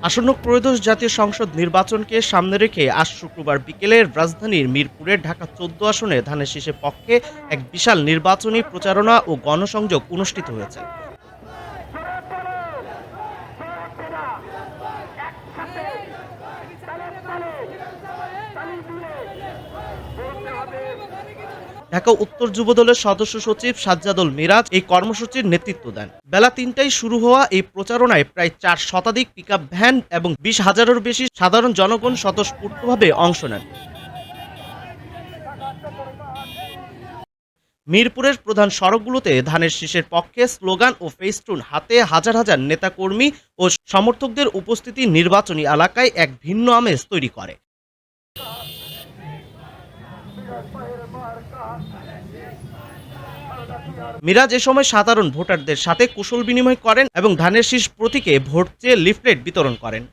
আসন্ন ত্রয়োদশ জাতীয় সংসদ নির্বাচনকে সামনে রেখে আজ শুক্রবার বিকেলে রাজধানীর মিরপুরের ঢাকা ১৪ আসনে ধানের শীষের পক্ষে এক বিশাল নির্বাচনী প্রচারণা ও গণসংযোগ অনুষ্ঠিত হয়েছে। ঢাকা উত্তর যুবদলের সদস্য সচিব সাজ্জাদুল মিরাজ এই কর্মসূচির নেতৃত্ব দেন। বেলা ৩টায় শুরু হওয়া এই প্রচারণায় প্রায় ৪ শতাধিক পিকআপ ভ্যান এবং ২০,০০০-এরও বেশি সাধারণ জনগণ স্বতঃস্ফূর্তভাবে অংশ নেন। মিরপুরের প্রধান সড়কগুলোতে ধানের শীষের পক্ষে স্লোগান ও ফেস্টুন হাতে হাজার হাজার নেতাকর্মী ও সমর্থকদের উপস্থিতি নির্বাচনী এলাকায় এক ভিন্ন আমেজ তৈরি করে। মিরাজ এ সময় সাধারণ ভোটারদের সাথে কুশল বিনিময় করেন এবং ধানের শীষ প্রতীকে ভোট চেয়ে লিফলেট বিতরণ করেন।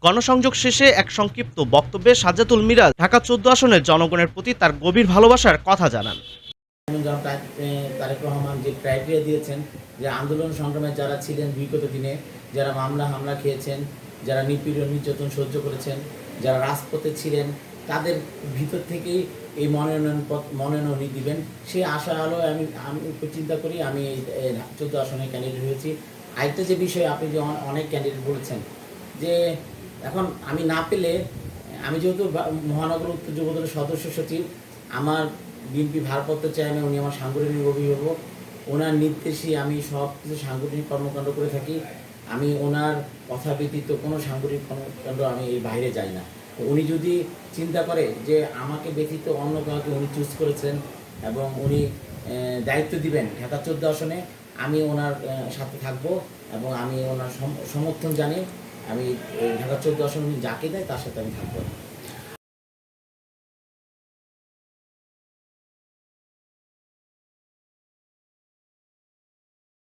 গণসংযোগ শেষে এক সংক্ষিপ্ত বক্তব্যে সাজ্জাদুল মিরাজ ঢাকা ১৪ আসনের জনগণের প্রতি তার গভীর ভালোবাসার কথা জানান। তারেক রহমান যে ক্রাইটেরিয়া দিয়েছেন, যে আন্দোলন সংগ্রামে যারা ছিলেন বিগত দিনে, যারা হামলা খেয়েছেন, যারা নিপীড়ন নির্যাতন সহ্য করেছেন, যারা রাজপথে ছিলেন, তাদের ভিতর থেকেই এই মনোনয়ন দিবেন সেই আশা আলো আমি চিন্তা করি আমি এই ১৪ আসনে ক্যান্ডিডেট হয়েছি। আরেকটা যে বিষয়, আপনি যে অনেক ক্যান্ডিডেট বলেছেন যে এখন আমি না পেলে, আমি যেহেতু মহানগর উত্তর যুবদলের সদস্য সচিব, আমার বিএনপি ভারপ্রাপ্ত চেয়ারম্যান, উনি আমার সাংগঠনিক অভিভাবক, ওনার নির্দেশেই আমি সব কিছু সাংগঠনিক কর্মকাণ্ড করে থাকি। আমি ওনার কথা ব্যতীত কোনো সাংগঠনিক কর্মকাণ্ড আমি এর বাইরে যাই না। উনি যদি চিন্তা করে যে আমাকে ব্যতীত অন্য কাউকে উনি চুজ করেছেন এবং উনি দায়িত্ব দিবেন ঢাকা ১৪ আসনে, আমি ওনার সাথে থাকবো এবং আমি ওনার সমর্থন জানি। আমি ঢাকা ১৪ আসনে উনি যাকে দেয় তার সাথে আমি থাকবো।